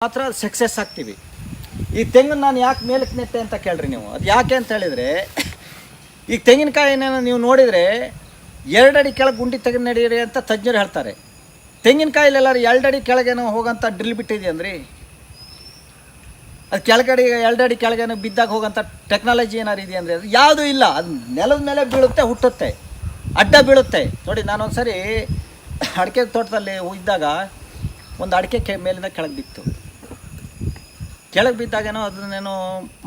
ಮಾತ್ರ ಸಕ್ಸಸ್ ಆಗ್ತೀವಿ. ಈ ತೆಂಗನ್ನು ನಾನು ಯಾಕೆ ಮೇಲಕ್ಕೆ ನೆಟ್ಟೆ ಅಂತ ಕೇಳ್ರಿ ನೀವು. ಅದು ಯಾಕೆ ಅಂತ ಹೇಳಿದರೆ, ಈಗ ತೆಂಗಿನಕಾಯಿನ ನೀವು ನೋಡಿದರೆ 2 ಅಡಿ ಕೆಳಗೆ ಗುಂಡಿ ತೆಗೆದು ನಡೀರಿ ಅಂತ ತಜ್ಞರು ಹೇಳ್ತಾರೆ. ತೆಂಗಿನಕಾಯಿಲೆಲ್ಲರೂ 2 ಅಡಿ ಕೆಳಗೇನೋ ಹೋಗೋಂಥ ಡ್ರಿಲ್ ಬಿಟ್ಟಿದೆಯಂದ್ರಿ. ಅದು ಕೆಳಗಡೆ 2 ಅಡಿ ಕೆಳಗೇನೋ ಬಿದ್ದಾಗ ಹೋಗೋಂಥ ಟೆಕ್ನಾಲಜಿ ಏನಾರು ಇದೆಯಂದರೆ ಅದು ಯಾವುದೂ ಇಲ್ಲ. ಅದು ನೆಲದ ಮೇಲೆ ಬೀಳುತ್ತೆ, ಹುಟ್ಟುತ್ತೆ, ಅಡ್ಡ ಬೀಳುತ್ತೆ. ನೋಡಿ, ನಾನೊಂದು ಸರಿ ಅಡಿಕೆ ತೋಟದಲ್ಲಿ ಇದ್ದಾಗ ಒಂದು ಅಡಿಕೆ ಮೇಲಿಂದ ಕೆಳಗೆ ಬಿತ್ತು. ಕೆಳಗೆ ಬಿದ್ದಾಗೇನೋ ಅದನ್ನೇನೋ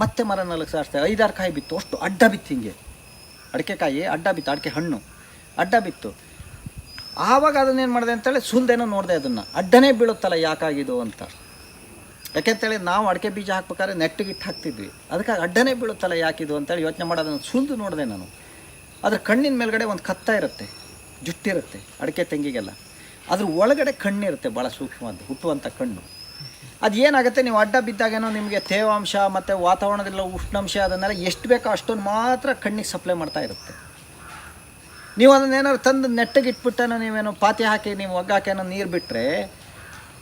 ಮತ್ತೆ ಮರ ನಾಲ್ಕು ಸಾರಿಸ್ತಾರೆ, 5-6 ಕಾಯಿ ಬಿತ್ತು. ಅಷ್ಟು ಅಡ್ಡ ಬಿತ್ತು, ಹಿಂಗೆ ಅಡಿಕೆ ಕಾಯಿ ಅಡ್ಡ ಬಿತ್ತು, ಅಡಿಕೆ ಹಣ್ಣು ಅಡ್ಡ ಬಿತ್ತು. ಆವಾಗ ಅದನ್ನೇನು ಮಾಡಿದೆ ಅಂತೇಳಿ ಸುಲ್ದೇನೋ ನೋಡಿದೆ, ಅದನ್ನು ಅಡ್ಡನೇ ಬೀಳುತ್ತಲ್ಲ ಯಾಕಾಗಿದು ಅಂತ. ಯಾಕೆಂತೇಳಿ ನಾವು ಅಡಿಕೆ ಬೀಜ ಹಾಕ್ಬೇಕಾದ್ರೆ ನೆಟ್ಟಿಗಿಟ್ಟು ಹಾಕ್ತಿದ್ವಿ, ಅದಕ್ಕಾಗಿ ಅಡ್ಡನೇ ಬೀಳುತ್ತಲ್ಲ ಯಾಕಿದು ಅಂತೇಳಿ ಯೋಚನೆ ಮಾಡೋದನ್ನು ಸುಲಿದು ನೋಡಿದೆ ನಾನು. ಅದ್ರ ಕಣ್ಣಿನ ಮೇಲ್ಗಡೆ ಒಂದು ಕತ್ತ ಇರುತ್ತೆ, ಜುಟ್ಟಿರುತ್ತೆ ಅಡಿಕೆ ತೆಂಗಿಗೆಲ್ಲ. ಅದ್ರ ಒಳಗಡೆ ಕಣ್ಣಿರುತ್ತೆ, ಭಾಳ ಸೂಕ್ಷ್ಮವಾದ ಹುಟ್ಟುವಂಥ ಕಣ್ಣು. ಅದು ಏನಾಗುತ್ತೆ, ನೀವು ಅಡ್ಡ ಬಿದ್ದಾಗೇನೋ ನಿಮಗೆ ತೇವಾಂಶ ಮತ್ತು ವಾತಾವರಣದಲ್ಲ ಉಷ್ಣಾಂಶ ಅದನ್ನೆಲ್ಲ ಎಷ್ಟು ಬೇಕೋ ಅಷ್ಟೊಂದು ಮಾತ್ರ ಕಣ್ಣಿಗೆ ಸಪ್ಲೈ ಮಾಡ್ತಾ ಇರುತ್ತೆ. ನೀವು ಅದನ್ನೇನಾದ್ರು ತಂದು ನೆಟ್ಟಗಿಟ್ಬಿಟ್ಟೇನೋ ನೀವೇನೋ ಪಾತಿ ಹಾಕಿ ನೀವು ಒಗ್ಗಾಕೇನೋ ನೀರು ಬಿಟ್ಟರೆ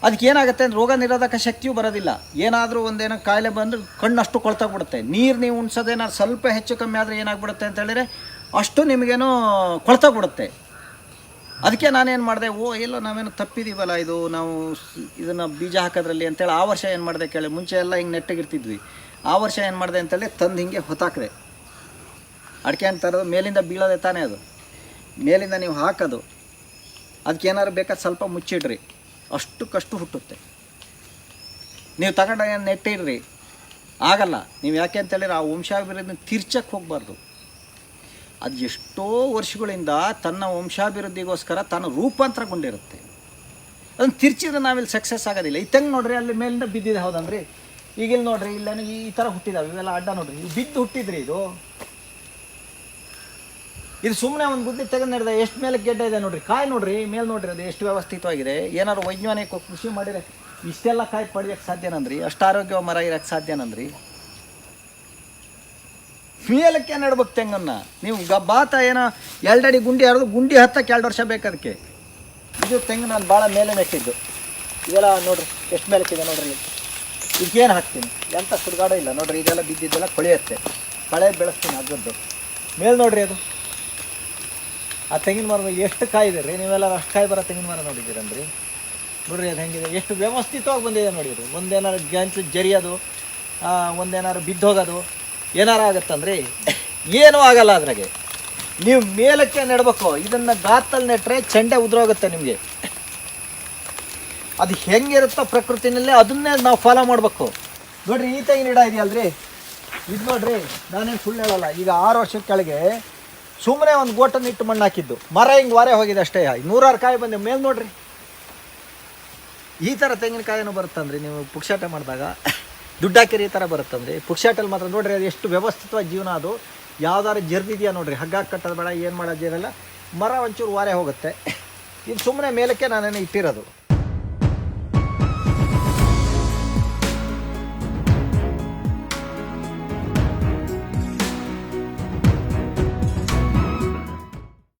ಅದಕ್ಕೆ ಏನಾಗುತ್ತೆ ಅಂದರೆ ರೋಗ ನಿರೋಧಕ ಶಕ್ತಿಯೂ ಬರೋದಿಲ್ಲ. ಏನಾದರೂ ಒಂದೇನೋ ಕಾಯಿಲೆ ಬಂದರೆ ಕಣ್ಣು ಅಷ್ಟು ಕೊಳ್ತೋಗ್ಬಿಡುತ್ತೆ. ನೀರು ನೀವು ಉಣ್ಸೋದೇನಾದ್ರು ಸ್ವಲ್ಪ ಹೆಚ್ಚು ಕಮ್ಮಿ ಆದರೆ ಏನಾಗ್ಬಿಡುತ್ತೆ ಅಂತ ಹೇಳಿದರೆ ಅಷ್ಟು ನಿಮಗೇನೋ ಕೊಳ್ತೋಗ್ಬಿಡುತ್ತೆ. ಅದಕ್ಕೆ ನಾನೇನು ಮಾಡಿದೆ, ಎಲ್ಲೋ ನಾವೇನು ತಪ್ಪಿದ್ದೀವಲ್ಲ, ಇದು ನಾವು ಇದನ್ನು ಬೀಜ ಹಾಕೋದ್ರಲ್ಲಿ ಅಂತೇಳಿ ಆ ವರ್ಷ ಏನು ಮಾಡಿದೆ ಕೇಳಿ. ಮುಂಚೆ ಎಲ್ಲ ಹಿಂಗೆ ನೆಟ್ಟಗಿರ್ತಿದ್ವಿ. ಆ ವರ್ಷ ಏನು ಮಾಡಿದೆ ಅಂತೇಳಿ ತಂದು ಹಿಂಗೆ ಹೊತ್ತಾಕಿದೆ. ಅಡಿಕೆ ಅಂತ ತರೋದು ಮೇಲಿಂದ ಬೀಳೋದೆ ತಾನೇ, ಅದು ಮೇಲಿಂದ ನೀವು ಹಾಕೋದು. ಅದಕ್ಕೆ ಏನಾದ್ರು ಬೇಕಾದ್ರೆ ಸ್ವಲ್ಪ ಮುಚ್ಚಿಡ್ರಿ, ಅಷ್ಟಕ್ಕಷ್ಟು ಹುಟ್ಟುತ್ತೆ. ನೀವು ತಗೊಂಡು ಏನು ನೆಟ್ಟಿಡ್ರಿ ಆಗಲ್ಲ. ನೀವು ಯಾಕೆ ಅಂತೇಳಿದ್ರೆ ಆ ವಂಶಾಭಿವೃದ್ಧಿ ತಿರ್ಚಕ್ಕೆ ಹೋಗಬಾರ್ದು. ಅದು ಎಷ್ಟೋ ವರ್ಷಗಳಿಂದ ತನ್ನ ವಂಶಾಭಿವೃದ್ಧಿಗೋಸ್ಕರ ತಾನು ರೂಪಾಂತರಗೊಂಡಿರುತ್ತೆ. ಅದನ್ನು ತಿರ್ಚಿದ್ರೆ ನಾವಿಲ್ಲಿ ಸಕ್ಸಸ್ ಆಗೋದಿಲ್ಲ. ಈ ತೆಂಗು ನೋಡ್ರಿ, ಅಲ್ಲಿ ಮೇಲಿಂದ ಬಿದ್ದಿದೆ, ಹೌದನ್ರಿ. ಈಗಿಲ್ಲಿ ನೋಡ್ರಿ, ಇಲ್ಲೇನು ಈ ಥರ ಹುಟ್ಟಿದಾವೆ, ಇವೆಲ್ಲ ಅಡ್ಡ ನೋಡ್ರಿ, ಇವು ಬಿದ್ದು ಹುಟ್ಟಿದ್ರಿ. ಇದು ಸುಮ್ಮನೆ ಒಂದು ಬುದ್ಧಿ ತೆಗೆದು ನಡೆದ ಎಷ್ಟು ಮೇಲೆ ಗೆಡ್ಡೆ ಇದೆ ನೋಡ್ರಿ. ಕಾಯಿ ನೋಡ್ರಿ, ಮೇಲೆ ನೋಡ್ರಿ, ಅದು ಎಷ್ಟು ವ್ಯವಸ್ಥಿತವಾಗಿದೆ. ಏನಾದ್ರು ವೈಜ್ಞಾನಿಕ ಕೃಷಿ ಮಾಡಿದ್ರೆ ಇಷ್ಟೆಲ್ಲ ಕಾಯಿ ಪಡೆಯೋಕ್ಕೆ ಸಾಧ್ಯನಂದ್ರಿ, ಅಷ್ಟು ಆರೋಗ್ಯ ಮರ ಇರೋಕ್ಕೆ ಸಾಧ್ಯನಂದ್ರಿ. ಮೇಲಕ್ಕೆ ನೆಡ್ಬೇಕು ತೆಂಗನ್ನು ನೀವು. ಬಾತ ಏನೋ 2 ಅಡಿ ಗುಂಡಿ ಹರಿದು ಗುಂಡಿ ಹತ್ತಕ್ಕೆ 2 ವರ್ಷ ಬೇಕು ಅದಕ್ಕೆ. ಇದು ತೆಂಗು ನಾನು ಭಾಳ ಮೇಲೆ ನೆಟ್ಟಿದ್ದು. ಇದೆಲ್ಲ ನೋಡ್ರಿ ಎಷ್ಟು ಮೇಲಕ್ಕಿದೆ ನೋಡ್ರಿ. ಈಗೇನು ಹಾಕ್ತೀನಿ, ಎಂಥ ಸುಡುಗಾಡ ಇಲ್ಲ ನೋಡ್ರಿ. ಇದೆಲ್ಲ ಬಿದ್ದಿದ್ದೆಲ್ಲ ಕೊಳೆಯುತ್ತೆ, ಕಳೆ ಬೆಳೆಸ್ತೀನಿ ಅದರದ್ದು. ಮೇಲೆ ನೋಡ್ರಿ, ಅದು ಆ ತೆಂಗಿನ ಮರ ಎಷ್ಟು ಕಾಯಿ ಇದೆ ರೀ. ನೀವೆಲ್ಲ ಅಷ್ಟು ಕಾಯಿ ಬರೋ ತೆಂಗಿನ ಮರ ನೋಡಿದ್ದೀರಂದ್ರಿ. ನೋಡ್ರಿ ಅದು ಹೆಂಗಿದೆ, ಎಷ್ಟು ವ್ಯವಸ್ಥಿತವಾಗಿ ಬಂದಿದೆ ನೋಡಿ. ಅದು ಒಂದೇನಾರು ಗಂಟು ಜರಿಯೋದು, ಒಂದೇನಾರು ಬಿದ್ದೋಗೋದು ಏನಾರು ಆಗುತ್ತಂದ್ರಿ, ಏನೂ ಆಗಲ್ಲ ಅದ್ರಾಗೆ. ನೀವು ಮೇಲಕ್ಕೆ ನೆಡ್ಬೇಕು. ಇದನ್ನು ಗಾತಲ್ಲಿ ನೆಟ್ಟರೆ ಚೆಂಡೆ ಉದುರೋಗುತ್ತೆ ನಿಮಗೆ. ಅದು ಹೆಂಗಿರುತ್ತೋ ಪ್ರಕೃತಿನಲ್ಲೇ ಅದನ್ನೇ ನಾವು ಫಾಲೋ ಮಾಡಬೇಕು. ನೋಡಿರಿ, ಈ ತೆಂಗಿನ ಗಿಡ ಇದೆಯಲ್ರಿ, ಇದು ನೋಡ್ರಿ, ನಾನೇನು ಸುಳ್ಳು ಹೇಳಲ್ಲ. ಈಗ 6 ವರ್ಷದ ಕೆಳಗೆ ಸುಮ್ಮನೆ ಒಂದು ಗೋಟನ್ನು ಇಟ್ಟು ಮಣ್ಣು ಹಾಕಿದ್ದು, ಮರ ಹಿಂಗೆ ವಾರೆ ಹೋಗಿದೆ ಅಷ್ಟೇ. 100-6 ಕಾಯಿ ಬಂದೆ ಮೇಲೆ ನೋಡ್ರಿ. ಈ ಥರ ತೆಂಗಿನಕಾಯಿನೂ ಬರುತ್ತಂದ್ರಿ. ನೀವು ಪುಕ್ಷಾಟ ಮಾಡಿದಾಗ ದುಡ್ಡು ಹಾಕಿರಿ, ಈ ಥರ ಬರುತ್ತಂದ್ರಿ. ಪುಕ್ಷಾಟಲ್ಲಿ ಮಾತ್ರ ನೋಡ್ರಿ, ಅದು ಎಷ್ಟು ವ್ಯವಸ್ಥಿತವಾದ ಜೀವನ. ಅದು ಯಾವ್ದಾದ್ರು ಜರ್ದಿದೆಯಾ ನೋಡ್ರಿ, ಹಗ್ಗ ಕಟ್ಟೋದು ಬೇಡ, ಏನು ಮಾಡೋದು ಏನೆಲ್ಲ, ಮರ ಒಂಚೂರು ವಾರೆ ಹೋಗುತ್ತೆ. ಇದು ಸುಮ್ಮನೆ ಮೇಲಕ್ಕೆ ನಾನೇನು ಇಟ್ಟಿರೋದು.